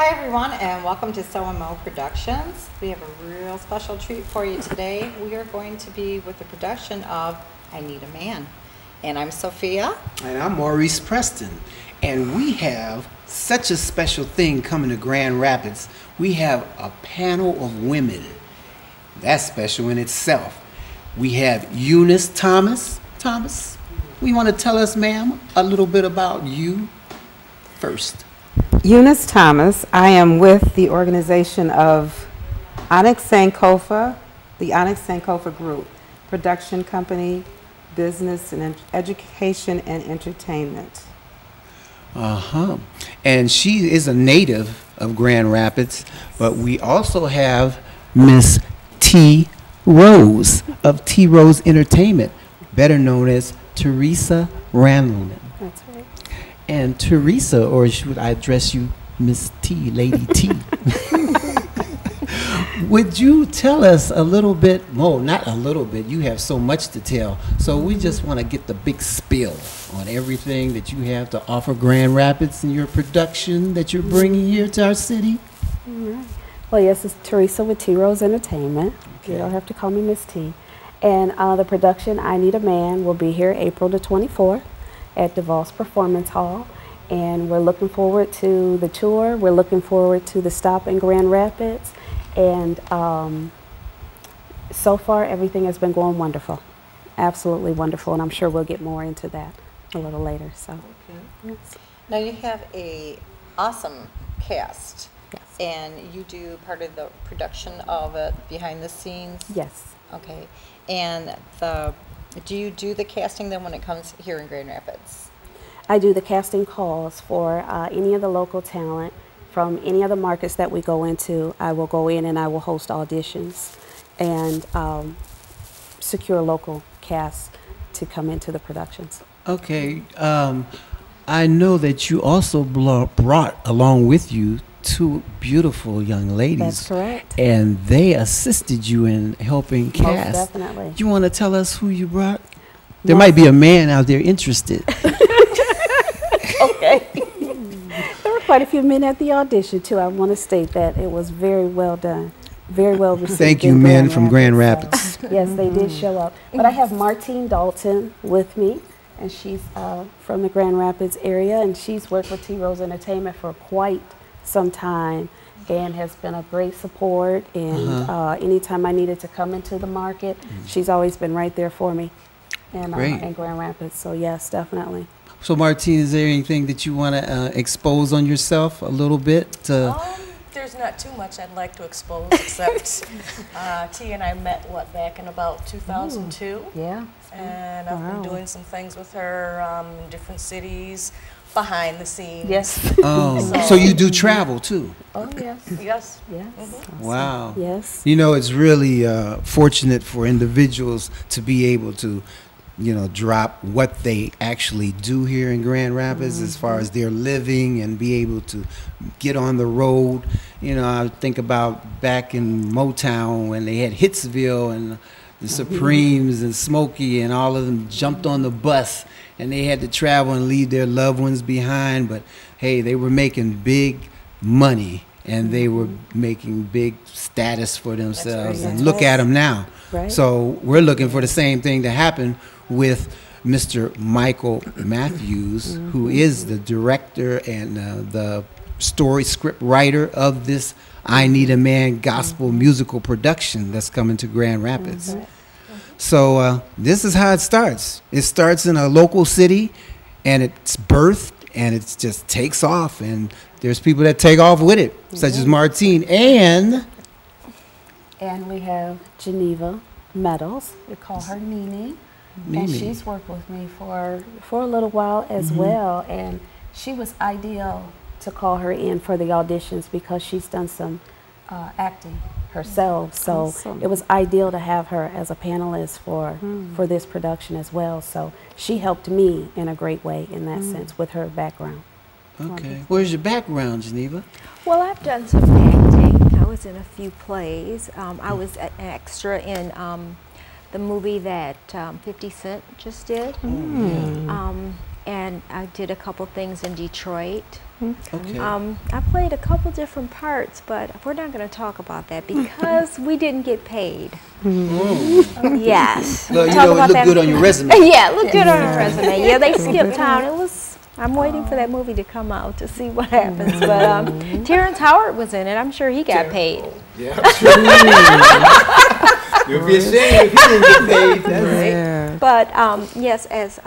Hi everyone, and welcome to So&Mo Productions. We have a real special treat for you today. We are going to be with the production of I Need a Man. And I'm Sophia. And I'm Maurice Preston. And we have such a special thing coming to Grand Rapids. We have a panel of women. That's special in itself. We have Eunice Thomas. Thomas, we want to tell us, ma'am, a little bit about you first. Eunice Thomas. I am with the organization of Onyx Sankofa, the Onyx Sankofa Group, production company, business and education and entertainment. And she is a native of Grand Rapids, but we also have Miss T Rose of T Rose Entertainment, better known as Theresa Randleman. That's right. And Theresa, or should I address you Miss T, Lady T? Would you tell us a little bit, well, not a little bit, you have so much to tell, so we just want to get the big spill on everything that you have to offer Grand Rapids and your production that you're bringing here to our city? All right. Well, yes, it's Theresa with T Rose Entertainment. Okay. You don't have to call me Miss T. And the production, I Need a Man, will be here April the 24th at DeVos Performance Hall. And we're looking forward to the tour. We're looking forward to the stop in Grand Rapids. And so far, everything has been going wonderful. Absolutely wonderful. And I'm sure we'll get more into that a little later. So, Okay. yes. Now you have a awesome cast. Yes. And you do part of the production of it behind the scenes? Yes. Okay. And do you do the casting then when it comes here in Grand Rapids? I do the casting calls for any of the local talent from any of the markets that we go into. I will go in and I will host auditions and secure local casts to come into the productions. Okay, I know that you also brought along with you two beautiful young ladies. That's correct. And they assisted you in helping cast. Most definitely. You want to tell us who you brought? There might be a man out there interested. Okay. There were quite a few men at the audition too. I want to state that it was very well done, very well received. Thank you, men from Grand Rapids. So, yes, they did show up. But I have Martine Dalton with me, and she's from the Grand Rapids area, and she's worked with T Rose Entertainment for quite some time and has been a great support. And anytime I needed to come into the market, she's always been right there for me in Grand Rapids. So yes, definitely. So Martine, is there anything that you want to expose on yourself a little bit? There's not too much I'd like to expose, except T and I met, back in about 2002. Ooh, yeah. And I've been doing some things with her in different cities, behind the scenes. Yes. Oh, so you do travel too? Oh, yes. Yes. Yes. Wow. Yes. You know, it's really fortunate for individuals to be able to, you know, drop what they actually do here in Grand Rapids as far as their living and be able to get on the road. You know, I think about back in Motown when they had Hitsville and the Supremes and Smokey and all of them jumped on the bus and they had to travel and leave their loved ones behind. But hey, they were making big money and they were making big status for themselves. And look at them now. Right. So we're looking for the same thing to happen with Mr. Michael Matthews, who is the director and the story script writer of this I Need a Man gospel musical production that's coming to Grand Rapids. So this is how it starts. It starts in a local city and it's birthed and it just takes off, and there's people that take off with it, such as Martine and we have Geneva Meadows. We call her Nene. And she's worked with me for a little while as well, and she was ideal to call her in for the auditions because she's done some acting herself. So it was ideal to have her as a panelist for this production as well. So she helped me in a great way in that sense with her background. Okay. Where's your background, Geneva? Well, I've done some acting. I was in a few plays. I was an extra in the movie that 50 Cent just did. And I did a couple things in Detroit. Okay. I played a couple different parts, but we're not going to talk about that because we didn't get paid. Yes. Well, you Talk know, it about looked that. good on your resume. Yeah, it looked good on your resume. Yeah, they skipped town. It was. I'm waiting for that movie to come out to see what happens. But Terrence Howard was in it. I'm sure he got paid. Yeah, I'm sure. You'll be ashamed if he didn't get paid. That's right. But yes, as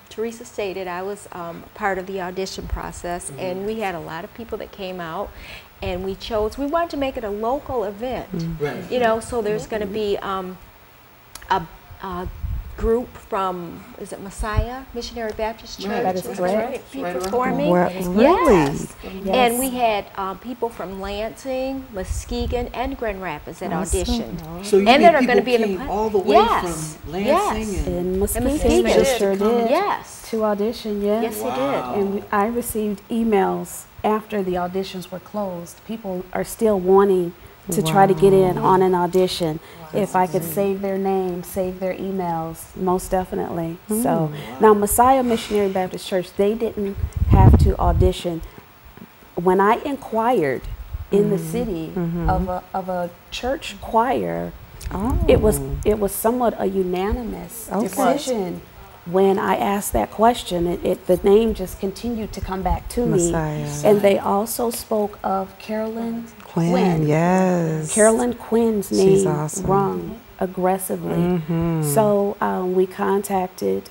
Theresa stated, I was part of the audition process, and we had a lot of people that came out, and we wanted to make it a local event. Right. You know, so there's going to be a group from, is it Messiah Missionary Baptist Church? That is correct. Be performing. Really? Yes. Yes. And we had people from Lansing, Muskegon, and Grand Rapids that auditioned. So you And mean that are gonna people be in the came plan- all the way Yes. from Lansing Yes. and In Muskegon, Muskegon they did. sure did. Yes. To audition, yes. Yes, Wow. they did. And I received emails after the auditions were closed. People are still wanting to try to get in on an audition. If I could save their name, save their emails, most definitely. So now Messiah Missionary Baptist Church, they didn't have to audition. When I inquired in the city of a church choir, it was somewhat a unanimous decision. When I asked that question, the name just continued to come back to Messiah. me. And they also spoke of Carolyn Quinn. Yes. Carolyn Quinn's name She's awesome. rung aggressively. So we contacted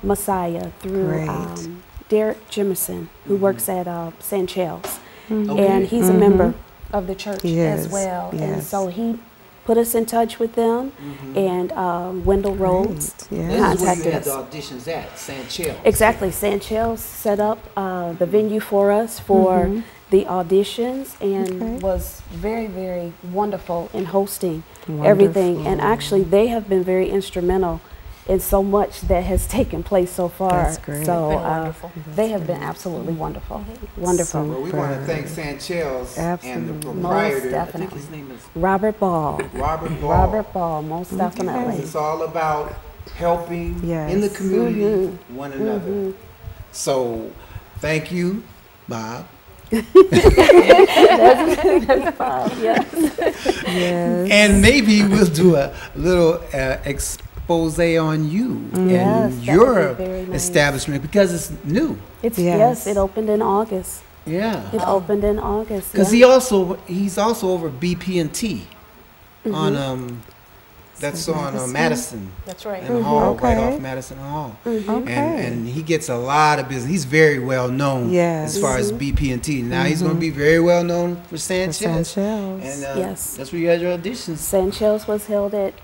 Messiah through Great. Derek Jimerson, who works at Sanchez. And he's a member of the church Yes, as well. And yes. so he put us in touch with them, and Wendell Rhodes Yeah. this is where you contacted had the us. auditions at, Sanchez. Exactly. Sanchez set up the venue for us for the auditions and was very, very wonderful in hosting everything. And actually, they have been very instrumental in so much that has taken place so far. That's great. So Been wonderful. they have been absolutely wonderful. Wonderful. Well, we want to thank Sanchez and the Absolutely. proprietor. Most I think definitely. his name is Robert Ball. Robert Ball. Robert Ball, most definitely. It's all about helping Yes. in the community one another. So, thank you, Bob. Yes. And maybe we'll do a little expose on you Yes, and that your would be very nice. establishment because it's new. It's Yes. yes, it opened in August. Yeah. It opened in August. Because yeah. he's also over BP&T on that's on Madison That's right. and Hall, right Okay. off Madison Hall. Okay. And he gets a lot of business. He's very well known Yes. as far as BP&T. Now he's going to be very well known for Sanchez. Sanchez. And Yes. that's where you had your auditions. Sanchez was held at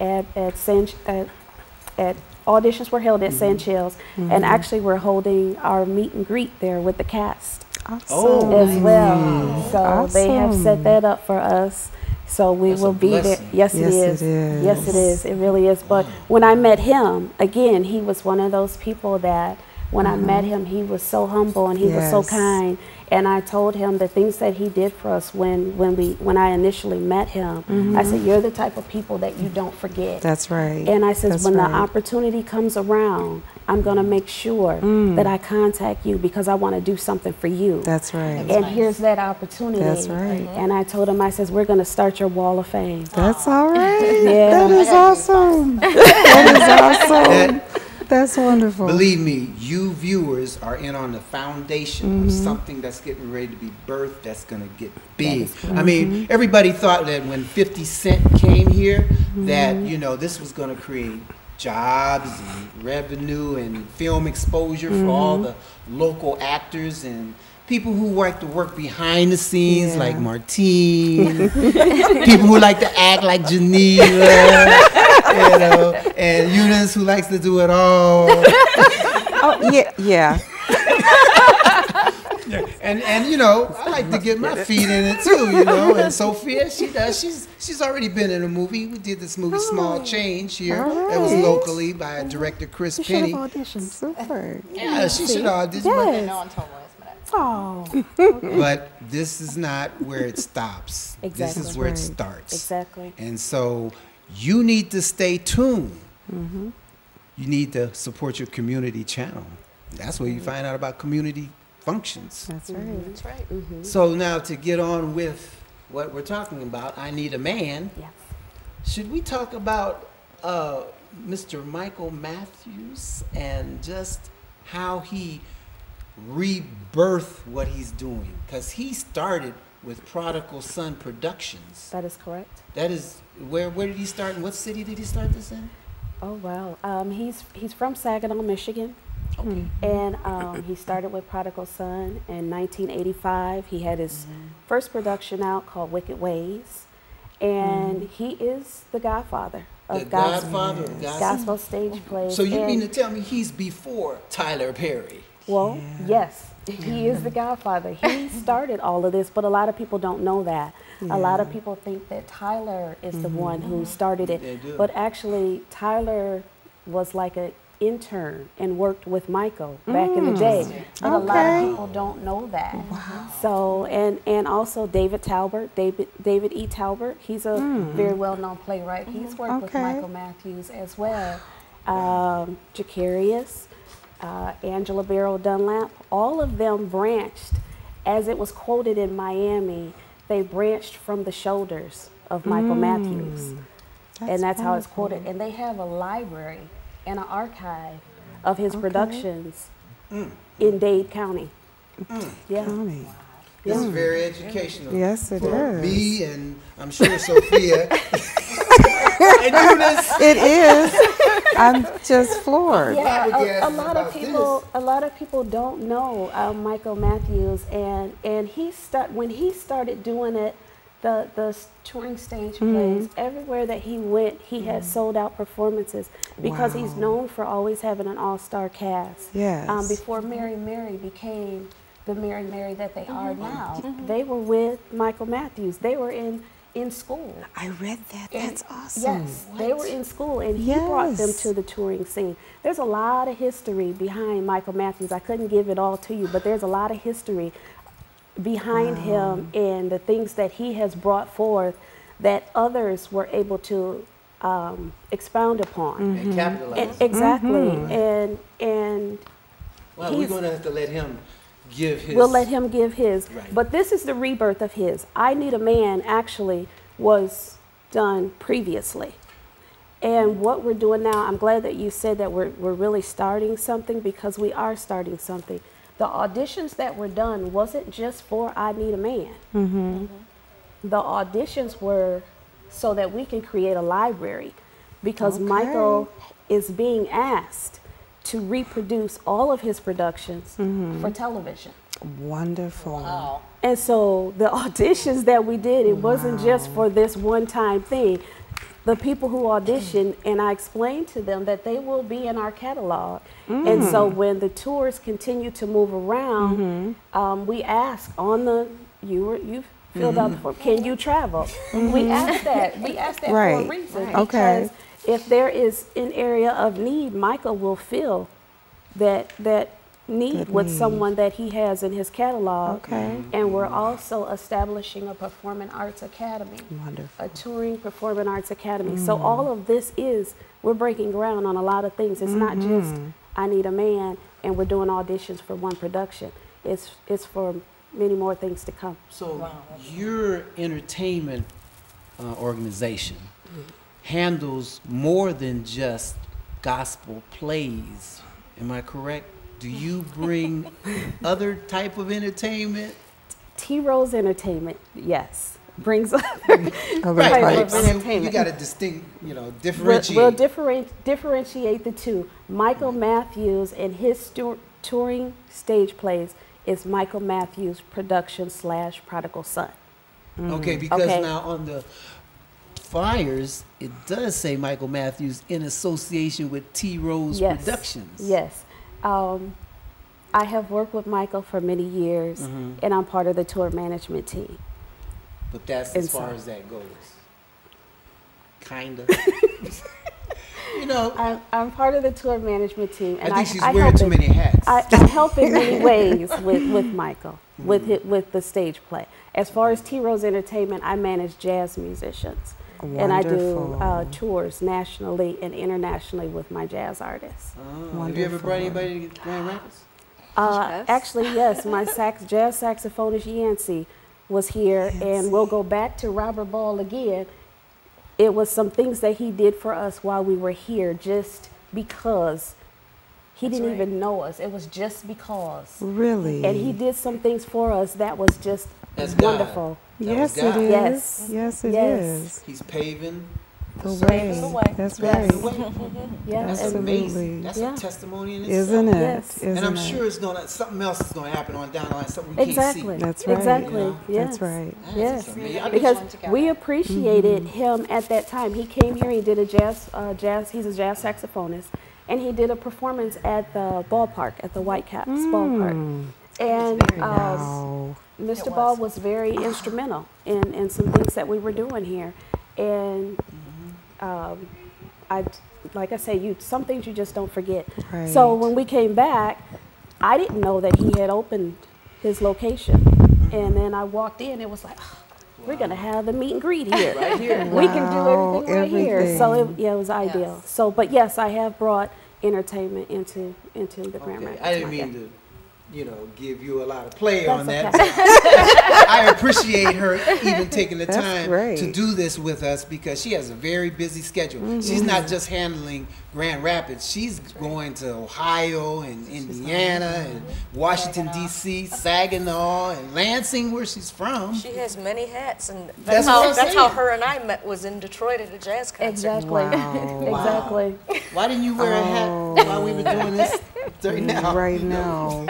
auditions were held at Sanchez, and actually we're holding our meet and greet there with the cast Awesome. Oh. as well. So they have set that up for us. So we That's a will be there. blessing. Yes, Yes, it is. it is. Yes, it is. It really is. But when I met him, again, he was one of those people that when I met him, he was so humble and he was so Yes. kind. And I told him the things that he did for us when I initially met him. I said, "You're the type of people that you don't forget." That's right. And I says, That's when right. the opportunity comes around, I'm going to make sure that I contact you because I want to do something for you. That's right. And here's that opportunity. That's right. And I told him, I says, we're going to start your wall of fame. That's all right. Yeah. That is awesome. That is awesome. That's wonderful. Believe me, you viewers are in on the foundation of something that's getting ready to be birthed that's going to get big. I mean, everybody thought that when 50 Cent came here that, you know, this was going to create jobs and revenue and film exposure for all the local actors and people who like to work behind the scenes like Martine, people who like to act like Geneva, you know, and Eunice who likes to do it all. Oh, yeah. And you know, I like to get my feet in it too, you know. And Sophia, she does. She's already been in a movie. We did this movie Small Change here. That was locally by director Chris You should have Penny. auditioned. Super. Yeah, she should audition. Yes. No, until last minute. Oh, But this is not where it stops. This Exactly. is where it Right. starts. exactly. And so you need to stay tuned. You need to support your community channel. That's where you find out about community functions. That's right. That's right. So now to get on with what we're talking about, I Need a Man. Yes. Should we talk about Mr. Michael Matthews and just how he rebirthed what he's doing? Because he started with Prodigal Son Productions. That is correct. That is, where did he start and what city did he start this in? Oh, wow. He's from Saginaw, Michigan. Okay. And he started with Prodigal Son in 1985. He had his first production out called Wicked Ways. And he is the godfather of Godfather of gospel stage plays. So you And- mean to tell me he's before Tyler Perry? Well, yes, he is the godfather. He started all of this, but a lot of people don't know that. A lot of people think that Tyler is the one who started it. They do. But actually, Tyler was like an intern and worked with Michael back in the day. And a lot Okay. of people don't know that. So, and also David E. Talbert, he's a very well-known playwright. He's worked with Okay. Michael Matthews as well. Jacarius, Angela Barrow Dunlap, all of them branched, as it was quoted in Miami, they branched from the shoulders of Michael Matthews. And that's how it's quoted. And they have a library and an archive of his productions in Dade County. Yeah. Funny. This is very educational. Yes, it for is. me and I'm sure Sophia. And Eunice. It is. I'm just floored. Yeah, a flabbergasted lot of about people. this. A lot of people don't know Michael Matthews, and when he started doing it, the touring stage plays everywhere that he went, he had sold out performances because he's Wow. known for always having an all-star cast. Yes. Before Mary Mary became the Mary Mary that they are now, they were with Michael Matthews. They were in school. I read that. That's awesome. Yes, they were in school, and he brought them Yes. to the touring scene. There's a lot of history behind Michael Matthews. I couldn't give it all to you, but there's a lot of history behind him and the things that he has brought forth that others were able to expound upon. And capitalize. Exactly, and Well, we're he's- going to have to let him give his. we'll let him give his. Right. But this is the rebirth of his. I Need a Man actually was done previously. And what we're doing now, I'm glad that you said that we're really starting something, because we are starting something. The auditions that were done wasn't just for I Need a Man. The auditions were so that we can create a library, because Michael is being asked to reproduce all of his productions for television. Wonderful. Wow. And so the auditions that we did, it wasn't just for this one-time thing. The people who auditioned, and I explained to them that they will be in our catalog. And so when the tours continue to move around, we ask on the, you've filled out the form, can you travel? We ask that. We ask that for a Right. reason. Right. Okay. Because if there is an area of need, Michael will fill that need Good with need. someone that he has in his catalog. Okay. And we're also establishing a performing arts academy, Wonderful. a touring performing arts academy. So all of this we're breaking ground on a lot of things. It's not just I Need a Man and we're doing auditions for one production. It's for many more things to come. So your entertainment organization handles more than just gospel plays. Am I correct? Do you bring other type of entertainment? T Rose Entertainment, yes, brings Other Right, types. of I mean, you entertainment. got to differentiate. We'll differentiate the two. Michael Matthews and his touring stage plays is Michael Matthews production / Prodigal Son. Okay, because Okay. now on the flyers, it does say Michael Matthews in association with T Rose Yes. Productions. Yes. I have worked with Michael for many years, and I'm part of the tour management team. But that's And as far so- as that goes. Kinda. You know, I'm part of the tour management team, and I think she's I wearing help too in- many hats. I help in many ways with Michael, with the stage play. As far as T Rose Entertainment, I manage jazz musicians. And I do Wonderful. tours nationally and internationally with my jazz artists. Have you ever brought Wonderful. anybody to Grand Rapids? Yes. Actually, yes, my jazz saxophonist Yancey was here, and we'll go back to Robert Ball again. It was some things that he did for us while we were here, just because he didn't even know us. It was just because. Really? And he did some things for us that was just That's God. wonderful. Yes, God. it is. Yes. Yes, it Yes. is. He's paving The Paving the way. way. That's Yes. the right. way. Yeah, That's and amazing. Absolutely. That's Yeah. a testimony in itself. Isn't it? Yes. Isn't And I'm it? sure it's something else is gonna happen on down the line, something we exactly. can't see. That's right. Exactly. You know? Yes. That's right. Yes. That's amazing. Because One together. we appreciated him at that time. He came here. He did a jazz. He's a jazz saxophonist, and he did a performance at the ballpark, at the Whitecaps ballpark. And Wow. Mr. Ball was very instrumental in some things that we were doing here. And like I say, some things you just don't forget. Right. So when we came back, I didn't know that he had opened his location. And then I walked in, it was like, we're going to have the meet and greet here. Right here. We can do Wow, everything right here. So everything. it was ideal. Yes. So, but yes, I have brought entertainment into the Grand Rapids I didn't market. mean to, give you a lot of play That's on that. okay. but I appreciate her even taking the That's time great. to do this with us because she has a very busy schedule. She's not just handling Grand Rapids. She's going to Ohio and Indiana and Washington, D.C., Saginaw, and Lansing, where she's from. She has many hats, and That's that's, what I'm that's how saying. her and I met, was in Detroit at a jazz concert. Exactly. Wow. Exactly. Why didn't you wear a hat while we were doing this right now? Right now.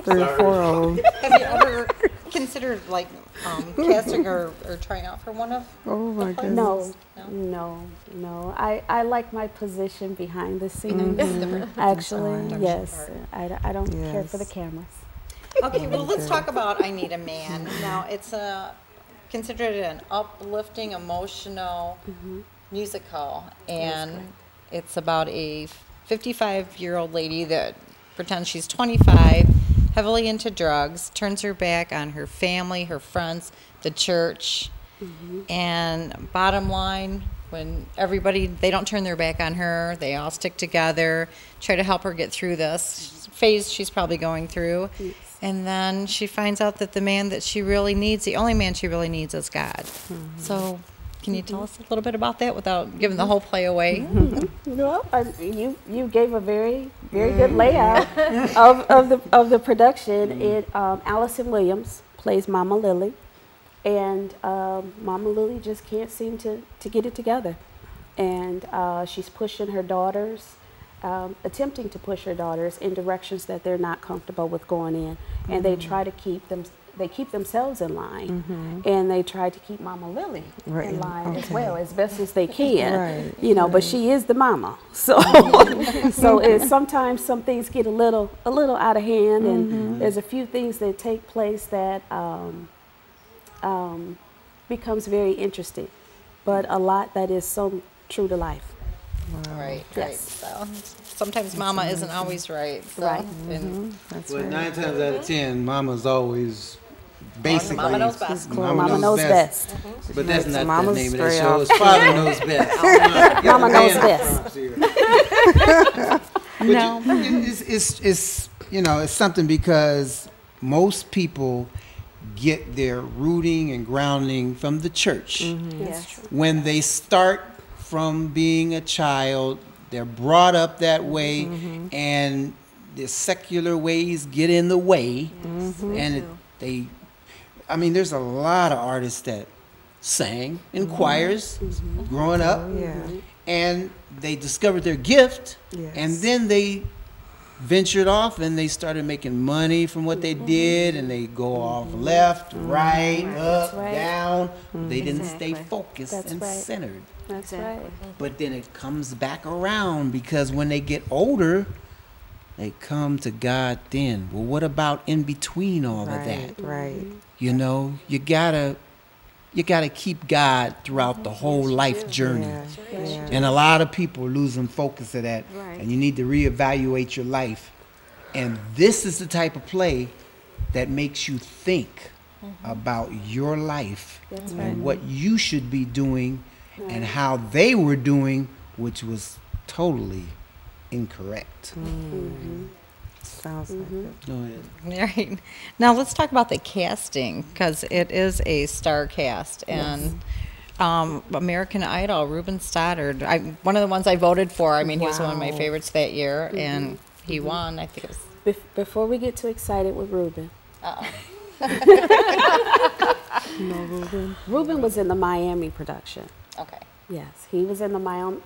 3 or 4 of them. Have you ever considered like casting or trying out for one of? Oh my goodness. No. I like my position behind the scenes. Actually, Production yes. part. I don't care for the Yes. cameras. Okay, well, let's talk about I Need a Man. Now, it's considered an uplifting, emotional musical, and it's about a 55-year-old lady that pretends she's 25, heavily into drugs, turns her back on her family, her friends, the church, and bottom line, when they don't turn their back on her, they all stick together, try to help her get through this phase she's probably going through. Yes. And then she finds out that the man that she really needs, the only man she really needs, is God. So, can you tell us a little bit about that without giving the whole play away? Well, you gave a very good layout of the production. Allison Williams plays Mama Lily, and Mama Lily just can't seem to get it together, and she's pushing her daughters. Attempting to push her daughters in directions that they're not comfortable with going in, and they try to keep themselves in line, and they try to keep Mama Lily in line as well, as best as they can. Right. But she is the mama, so sometimes some things get a little out of hand, and there's a few things that take place that becomes very interesting, but a lot that is so true to life. Right. Yes. So sometimes Mama isn't always right. So, Right. and That's But right. 9 times out of 10, Mama's always basically Mama knows best. Mama knows best. But that's not Mama's the name of the straight show. off. It's Father Knows Best. Mama knows best. No. It's something because most people get their rooting and grounding from the church. Yes. When they start from being a child, they're brought up that way, and the secular ways get in the way, and there's a lot of artists that sang in choirs growing up, and they discovered their gift, and then they ventured off and they started making money from what they did, and they go off left, right, up, down. They didn't stay focused and centered. That's right. But then it comes back around because when they get older, they come to God then. Well, what about in between all of that? Right. You gotta keep God throughout the whole life journey. Yeah. And a lot of people are losing focus of that. Right. And you need to reevaluate your life. And this is the type of play that makes you think about your life and what you should be doing and how they were doing, which was totally incorrect. Sounds like it. Go ahead. Right. Now let's talk about the casting, because it is a star cast. And American Idol, Ruben Stoddard, one of the ones I voted for. I mean, he was one of my favorites that year, and he won. I think it was. Before we get too excited with Ruben. Ruben was in the Miami production. Okay. Yes, he was in the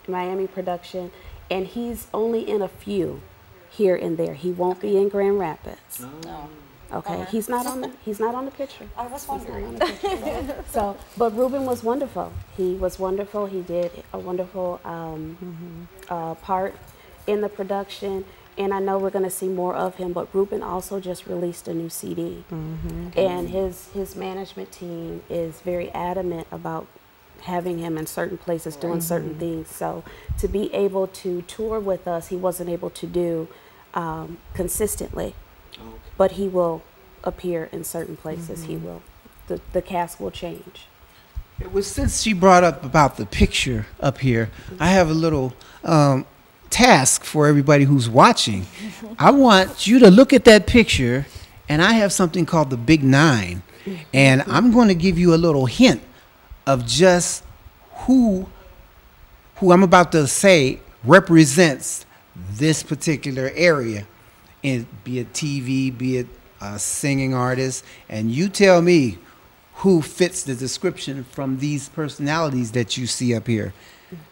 Miami production, and he's only in a few here and there. He won't be in Grand Rapids. No. Okay, he's not on the picture. I was wondering. So, but Ruben was wonderful. He was wonderful. He did a wonderful part in the production, and I know we're going to see more of him. But Ruben also just released a new CD, and his management team is very adamant about having him in certain places doing certain things. So to be able to tour with us, he wasn't able to do consistently. But he will appear in certain places. He will. The cast will change. Well, since she brought up about the picture up here, I have a little task for everybody who's watching. I want you to look at that picture, and I have something called the Big Nine, and I'm going to give you a little hint of just who I'm about to say represents this particular area. And be it TV, be it a singing artist, and you tell me who fits the description from these personalities that you see up here.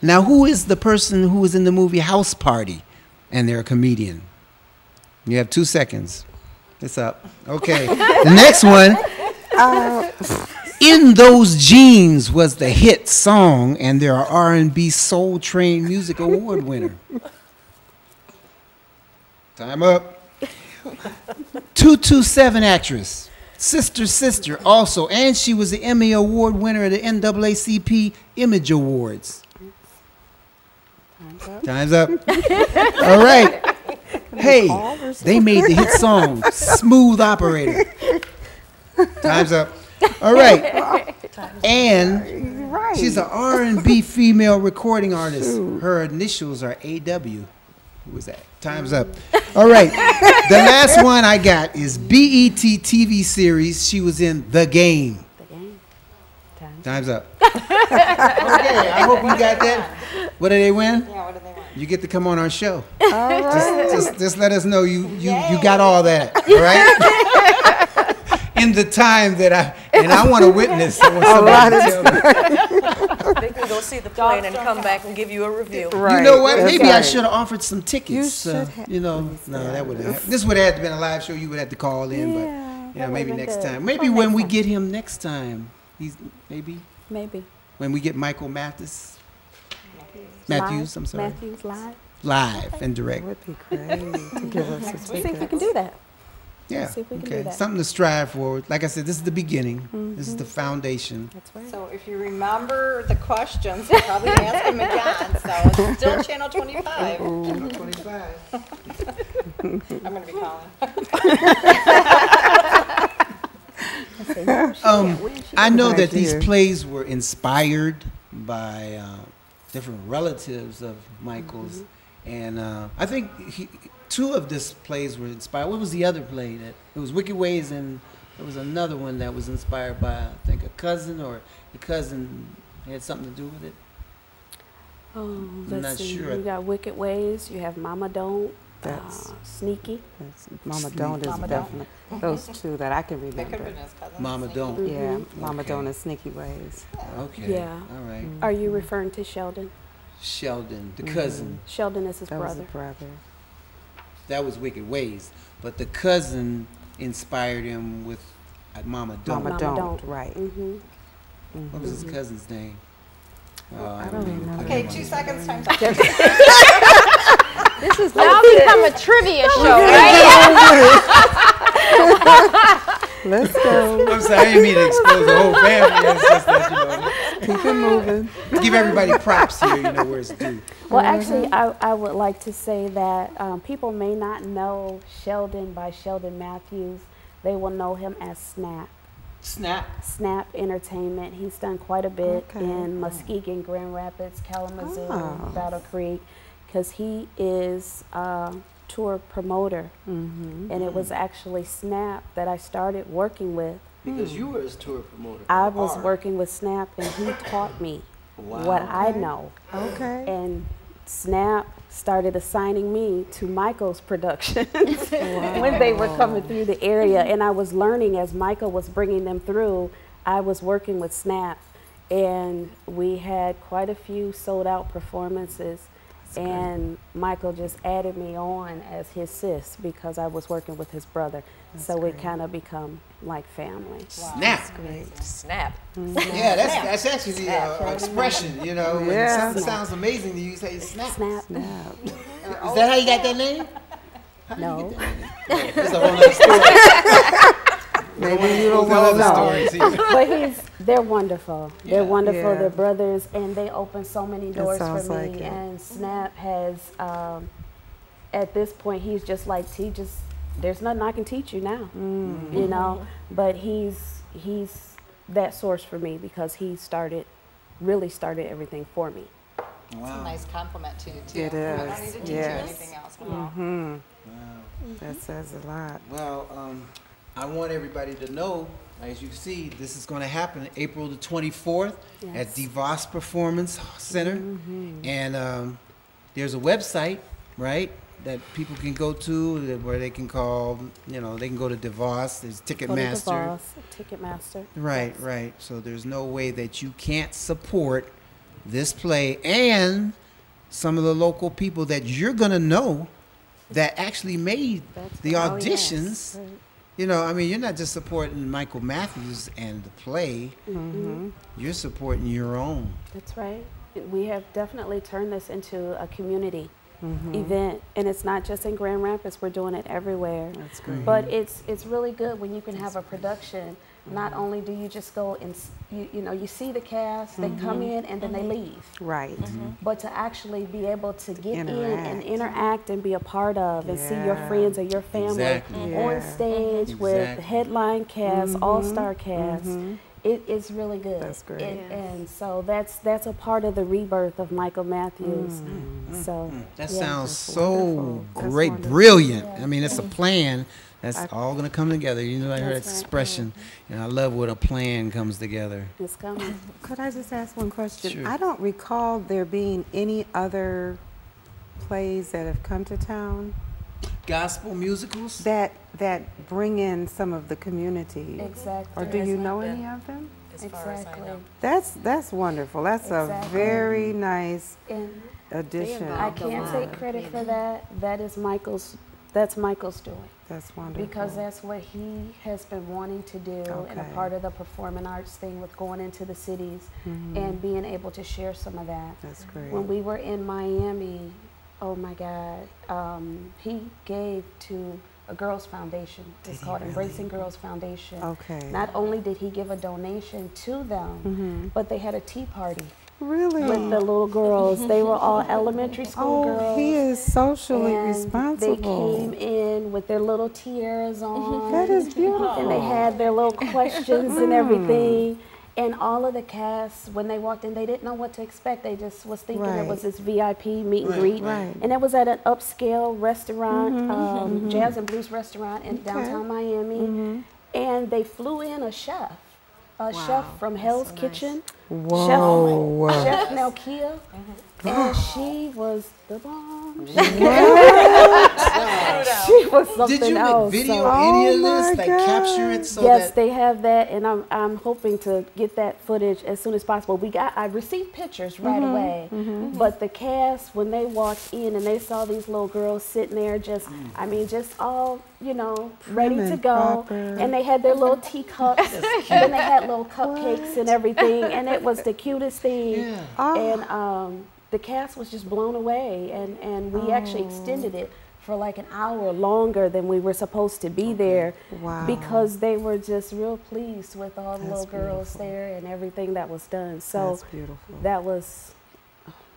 Now, who is the person who was in the movie House Party and they're a comedian? You have 2 seconds. It's up. Okay. The next one. In Those Jeans was the hit song, and they're an R&B Soul Train Music Award winner. Time up. 227 actress, Sister, also, and she was the Emmy Award winner of the NAACP Image Awards. Time's up. All right. Hey, they made the hit song Smooth Operator. Time's up. All right. And she's an R&B female recording artist. Her initials are AW. Who was that? Time's up. All right. The last one I got is BET TV series. She was in The Game. The Game. Time's up. Okay. I hope you got that. What did they win? Yeah, what do they want? You get to come on our show. All right. Just let us know you got all that. All right. In the time that I want to witness. I want somebody to tell me. They can go see the plane and come back and give you a review. Right. You know what? Maybe I right. should have offered some tickets. You should have. No, that would have. This would have been a live show. You would have to call in, but maybe next time. Maybe when we get him next time. Maybe when we get Michael Matthews. I'm sorry. Matthews Live and direct. It would be great to give us some See if we can tickets. do that. Yeah. See if we can do Okay. that. Something to strive for. Like I said, this is the beginning. This is the foundation. That's right. So if you remember the questions, we'll probably ask them again. So it's still Channel 25. Channel 25. I'm going to be calling. I know that these idea. plays were inspired by different relatives of Michael's, and I think two of these plays were inspired. What was the other play? That it was Wicked Ways, and there was another one that was inspired by, I think, a cousin, or the cousin had something to do with it. Let's not see. sure. You got Wicked Ways. You have Mama Don't. That's- Sneaky. Mama Don't is Mama definitely those two that I can That could have remember. been his cousin. Mama Don't. Yeah, Mama Okay. Don't and Sneaky Ways. Okay. Yeah. All right. Are you referring to Sheldon? Sheldon, the cousin. Sheldon is his That was brother. a brother. That was Wicked Ways, but the cousin inspired him with Mama Don't. Mama Don't, right. What was his cousin's name? Oh, I don't remember. Okay, 2 seconds. Time's up. This has now become a trivia show, right? Let's go. I'm sorry, I didn't mean to expose the whole family. It's just that, Keep it moving. give everybody props here, where it's due. Well, actually, I would like to say that people may not know Sheldon by Sheldon Matthews. They will know him as Snap. Snap Entertainment. He's done quite a bit in Muskegon, Grand Rapids, Kalamazoo, Battle Creek, because he is tour promoter, and it was actually Snap that I started working with. Because you were his tour promoter. I was working with Snap, and he taught me what I know. Okay. And Snap started assigning me to Michael's productions when they were coming through the area, and I was learning as Michael was bringing them through. I was working with Snap, and we had quite a few sold out performances. And Michael just added me on as his sis because I was working with his brother. So it kind of become like family. Snap. Snap. Yeah, that's actually the expression, you know. When something sounds amazing to you, say snap. Snap. Is that how you got that name? No. That's a whole other story. Maybe you don't want to know. But they're wonderful. They're wonderful. They're brothers, and they open so many doors for me. Like it. And Snap has, at this point, he's just like, there's nothing I can teach you now, you know. But he's that source for me because he really started everything for me. It's a nice compliment to you, too. It I don't is, need to teach you yes. anything else. Wow. That says a lot. Well, I want everybody to know, as you see, this is going to happen April the 24th at DeVos Performance Center. And there's a website, right, that people can go to where they can call, you know, they can go to DeVos. There's Ticketmaster. Ticketmaster. Right, right. So there's no way that you can't support this play and some of the local people that you're going to know that actually made the auditions. Right. You know, I mean, you're not just supporting Michael Matthews and the play. You're supporting your own. That's right. We have definitely turned this into a community event, and it's not just in Grand Rapids. We're doing it everywhere. That's great. But it's really good when you can have a production. Not only do you just go and you know, you see the cast, they come in and then they leave. Right. But to actually be able to get in and Interact. interact and be a part of and see your friends or your family Exactly. on stage with the Exactly. headline cast, all-star cast. It's really good. That's great. And so that's a part of the rebirth of Michael Matthews. So That yeah. sounds so wonderful. That's great, wonderful. brilliant. I mean, it's a plan that's all going to come together. You know, I heard that That's right. expression, and I love when a plan comes together. It's coming. Could I just ask one question? Sure. I don't recall there being any other plays that have come to town Gospel musicals? that bring in some of the community. Exactly. Or do you know been. any of them? As far as I Exactly. know. That's wonderful. That's a Exactly. very nice And addition. I can't take credit for that. That's Michael's doing. That's wonderful. Because that's what he has been wanting to do, and a Okay. part of the performing arts thing with going into the cities and being able to share some of that. That's great. When we were in Miami, oh my God, he gave to a girls' foundation. It's called Embracing Girls Foundation. Okay. Not only did he give a donation to them, but they had a tea party Really? with the little girls. They were all elementary school girls. Oh, he is socially and responsible. They came in with their little tiaras on. That is beautiful. And they had their little questions and everything. And all of the cast, when they walked in, they didn't know what to expect. They just was thinking it was this VIP meet and greet. Right. And it was at an upscale restaurant, jazz and blues restaurant in downtown Miami. And they flew in a chef from Hell's Kitchen. Whoa. Chef Melkia. And she was the bomb. She was something Did you else. video so- any of Oh this? my Like God. capture it so Yes, that they have that, and I'm hoping to get that footage as soon as possible. I received pictures right away, but the cast, when they walked in and they saw these little girls sitting there, just all ready to and go, proper. and they had their little teacups, and then they had little cupcakes and everything, and it was the cutest thing. Yeah. And the cast was just blown away, and we actually extended it for like an hour longer than we were supposed to be there. Wow. Because they were just real pleased with all the That's little girls beautiful. there and everything that was done. So That's beautiful. that was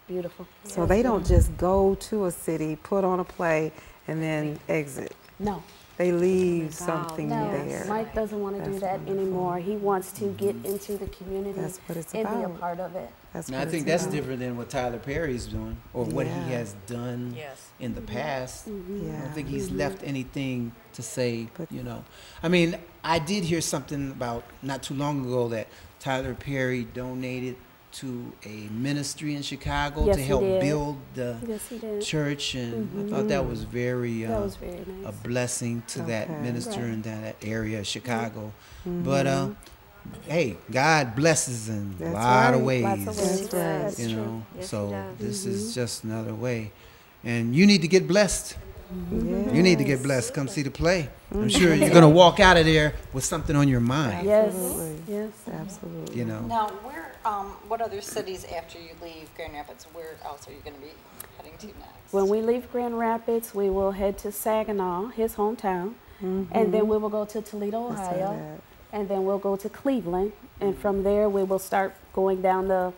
beautiful. So they don't just go to a city, put on a play, and then exit. No, they leave Resolve. something No, there. Mike doesn't want to do That's that wonderful. anymore. He wants to get into the community That's what it's and be a about. part of it. That's Now, what I think it's that's about. different than what Tyler Perry's doing or what Yeah. he has done Yes. in the past. I Yeah. don't think he's left anything to say, But- you know. I mean, I did hear something about not too long ago that Tyler Perry donated to a ministry in Chicago Yes, to he help did. build the Yes, he did. church, and I thought that was very, That was very a nice. blessing to that Okay. minister Right. in that area of Chicago. But hey, God blesses in a That's lot of right. ways. Lots of Yes, ways. he does. That's You true. know, Yes, he so does. this is just another way, and you need to get blessed. You need to get blessed. Come see the play. I'm sure you're gonna walk out of there with something on your mind. Yes, Absolutely. yes. Absolutely. You know. Now, what other cities after you leave Grand Rapids, where else are you going to be heading to next? When we leave Grand Rapids, we will head to Saginaw, his hometown, and then we will go to Toledo, I saw Ohio, that. and then we'll go to Cleveland, and from there we will start going down the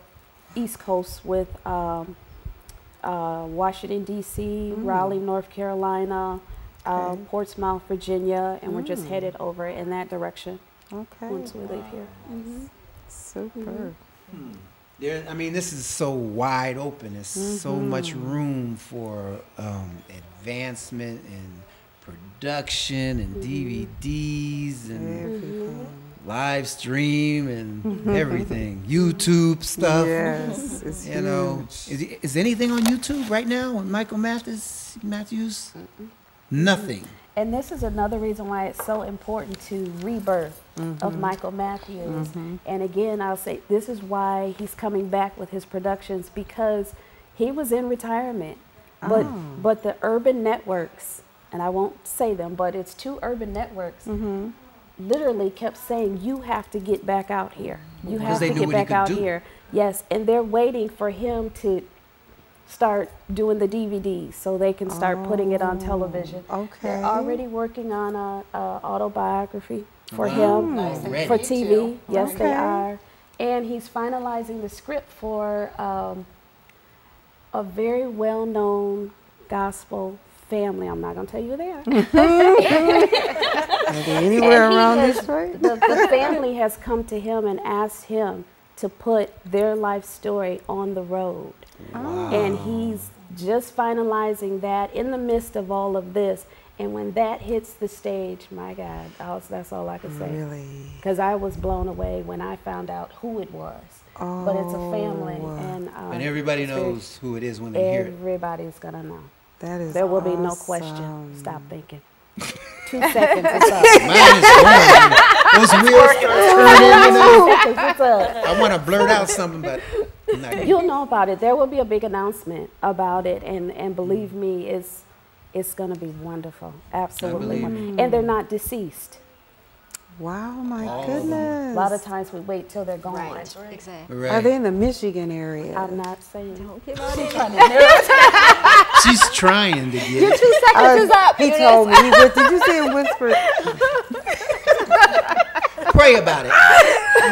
East Coast with Washington, D.C., Raleigh, North Carolina, Portsmouth, Virginia, and we're just headed over in that direction Okay. once we leave here. Super. There, I mean, this is so wide open. There's so much room for advancement and production and DVDs and live stream and everything. YouTube stuff. Yes, it's You know, is anything on YouTube right now with Michael Matthews? Nothing. And this is another reason why it's so important to rebirth of Michael Matthews. And again, I'll say this is why he's coming back with his productions, because he was in retirement. But the urban networks, and I won't say them, but it's 2 urban networks, literally kept saying, you have to get back out here. You have they to knew get what he back could out do. here. Yes, and they're waiting for him to start doing the DVDs so they can start putting it on television. Okay. They're already working on a autobiography for him Nice. And for me TV. too. Yes, they Okay. are. And he's finalizing the script for a very well-known gospel family. I'm not going to tell you who they are. Are they anywhere And he around has- this way? The family has come to him and asked him to put their life story on the road. And he's just finalizing that in the midst of all of this. And when that hits the stage, my God, that's all I can say. Really? Because I was blown away when I found out who it was. But it's a family. And everybody it's very- knows who it is when they hear it. Everybody's going to know. That is There will be no awesome. question. Stop thinking. 2 seconds, it's up. Mine is going. Those wheels start turning, you know. 2 seconds, it's up. I want to blurt out something, but I'm not gonna. You'll know about it. There will be a big announcement about it, and believe me, it's going to be wonderful. Absolutely. believe And they're not deceased. Wow, my All of goodness. A lot of times we wait till they're gone. Right, exactly. Right. Are they in the Michigan area? I'm not saying. Don't give out any. She's trying to get it. 2 seconds is up. He Eunice. told me, but did you say in whisper? Pray about it.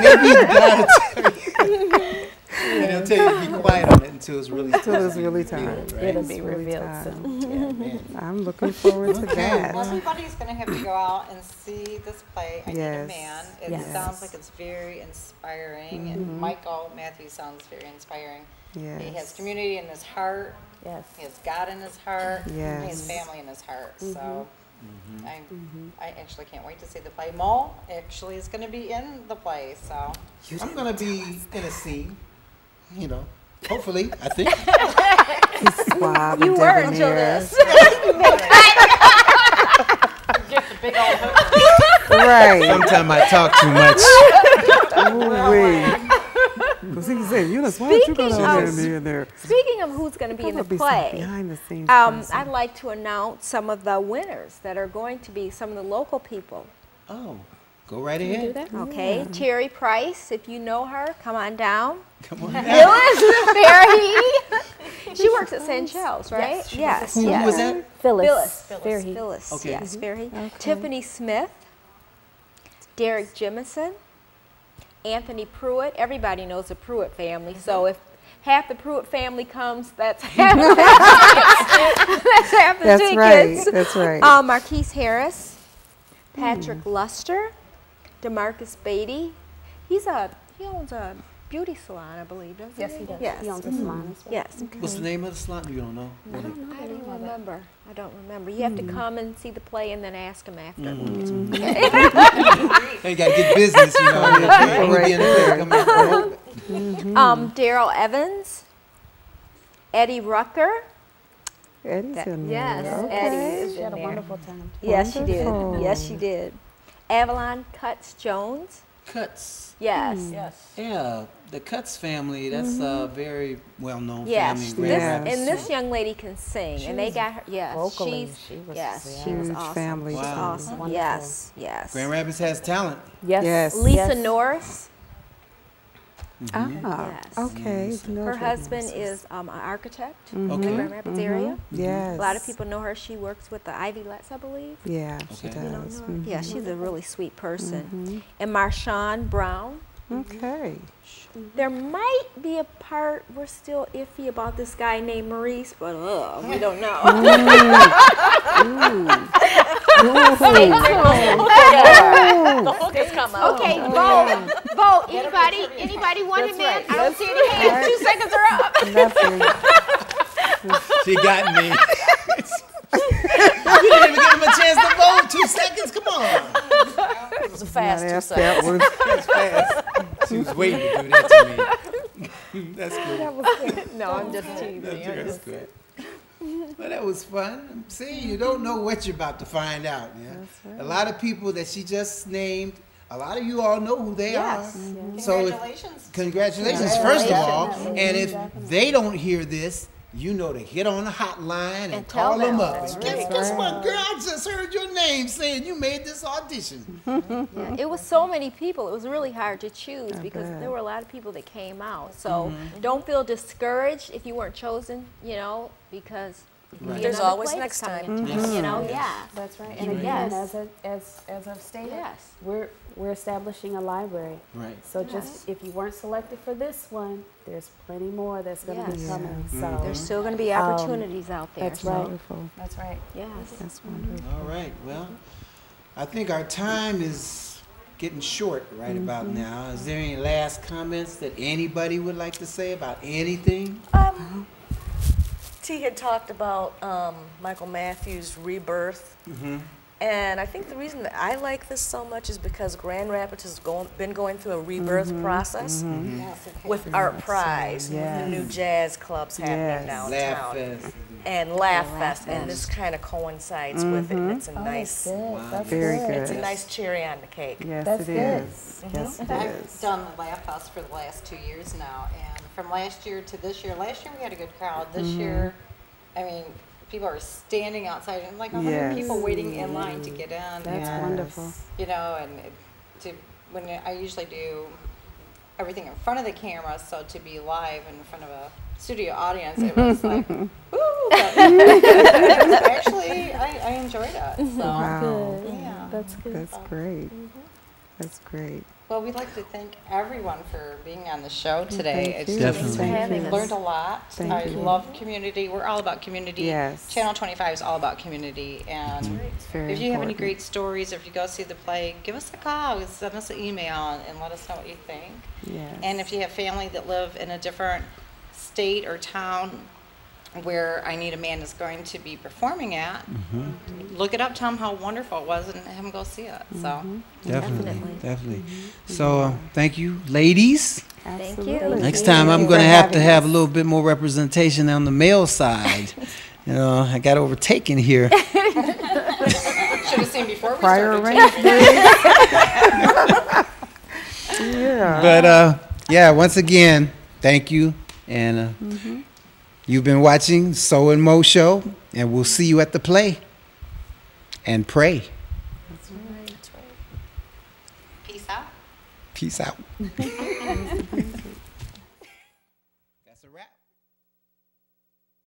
Maybe God will tell you. And he'll tell you to be quiet on it until it's really Until it's really time. Right? It'll be It's really revealed time. soon. Yeah, man. I'm looking forward to that. Well, everybody's going to have to go out and see this play, I Need a Yes. Man. It Yes. sounds like it's very inspiring, and Michael Matthews sounds very inspiring. He has Yes. community in his heart, Yes. he has God in his heart, and his Yes. family in his heart. So I actually can't wait to see the play. Mo actually is going to be in the play, so. I'm gonna be in a scene, you know. Hopefully, I think. He's suave You and were until debonair. this. Get the big old hook. Right. Sometimes I talk too much. Because he said, Eunice, why don't you go Speaking down there of- and be in there? Speaking of who's going to be in There'll the be some play, behind the scenes. I'd like to announce some of the winners that are going to be some of the local people. Oh, go right ahead. Okay, Terry Price, if you know her, come on down. Come on. Phyllis Ferry. She works at St. Charles, right? Yes. Who was that? Phyllis. Phyllis. Very. Phyllis. Okay. Yes, Ferry. Tiffany Smith. Derek Jemison. Anthony Pruitt. Everybody knows the Pruitt family. So if half the Pruitt family comes, that's half the tickets. That's half the That's right. tickets. That's right. Marquise Harris. Patrick Luster, DeMarcus Beatty. He owns a beauty salon, I believe, doesn't he? Yes, he does. Yes. He owns a salon as well. Yes. What's the name of the salon? You don't know? I don't remember. I don't remember. You have to come and see the play and then ask him after. Hey, you got to get business, you know. We'll be in there. Come and promote. Daryl Evans, Eddie Rucker. Eddie's in there. Yes, Okay. Eddie is She in had a there. wonderful time. Yes, she did. Wonderful. Yes, she did. Avalon Cuts Jones. Cuts. Yes. Yes. Yeah, the Cuts family, that's a very well-known Yes. family. This, in Grand Rapids. and this young lady can sing, and they got her. Yes, vocally, she's. she was- yes, yeah. she was Huge awesome. family. She's Wow. awesome. Wonderful. Yes, yes. Grand Rapids has talent. Yes. Yes. Lisa Yes. Norris. Ah, Yes. okay. Her Mildred. husband is an architect in the Okay. Grand Rapids area. Yes. A lot of people know her. She works with the Ivy Letts, I believe. Yeah, she Okay. You don't does. know her? Yeah, she's a really sweet person. Mm-hmm. And Marshawn Brown. Okay. There might be a part, we're still iffy about this guy named Maurice, but we don't know. The hook has come out. Okay, vote. Anybody want him in? I don't see any hands. 2 seconds are up. Nothing. She got me. You didn't even give him a chance to vote. 2 seconds? Come on. It was a fast 2 That's seconds. that Fast. She was waiting to do that to me. That's good. No, I'm just teasing. That's good. Well, that was fun. See, you don't know what you're about to find out. Yeah? A lot of people that she just named, a lot of you all know who they Yes. are. So Congratulations. congratulations, first of all. And if they don't hear this, you know to hit on the hotline and tell call them them. up. That's Guess what, girl? I just heard your name saying you made this audition. Yeah, it was so many people. It was really hard to choose because bet. there were a lot of people that came out. So don't feel discouraged if you weren't chosen, because There's another always play next that's time. coming into town, yeah. That's right. And Yes. again, as I've stated, Yes. we're establishing a library. Right. So just if you weren't selected for this one, there's plenty more that's going to be Yes. coming. So There's still going to be opportunities out there. that's so, right. wonderful. That's right. Yes. That's wonderful. All right. Well, I think our time is getting short right about now. Is there any last comments that anybody would like to say about anything? T had talked about Michael Matthews' Rebirth. And I think the reason that I like this so much is because Grand Rapids has been going through a rebirth process with Art Prize, with the new jazz clubs happening Yes. Laugh downtown. Fest. And Laugh Fest, and this kind of coincides with it. And it's a nice, Good. That's Very good. good. it's a nice cherry on the cake. Yes, That's it good. is. Yes, it I've is. done the Laugh Fest for the last 2 years now, and from last year to this year, last year we had a good crowd. This year, I mean, people are standing outside and like 100 Yes. people waiting in line to get in. That's and, wonderful. You know, and when I usually do everything in front of the camera, so to be live in front of a studio audience, it was like, woo! But actually, I enjoyed it. So, Wow. Good. yeah. That's good. That's great. That's great. Well, we'd like to thank everyone for being on the show today. Thank It's you. just Definitely. Thanks for having us. learned a lot. Thank I you. love community. We're all about community. Yes. Channel 25 is all about community. And It's very if you have any important. great stories, or if you go see the play, give us a call, send us an email, and let us know what you think. Yes. And if you have family that live in a different state or town where I Need a Man is going to be performing at, look it up, tell them how wonderful it was, and have them go see it. So. Definitely. So thank you, ladies. Thank Absolutely. you. Next time I'm going to have a little bit more representation on the male side. You know, I got overtaken here. Should have seen before we Prior started. arrangement. Yeah. But yeah, once again, thank you. And you've been watching So and Mo Show, and we'll see you at the play. And pray. Peace out. Peace out.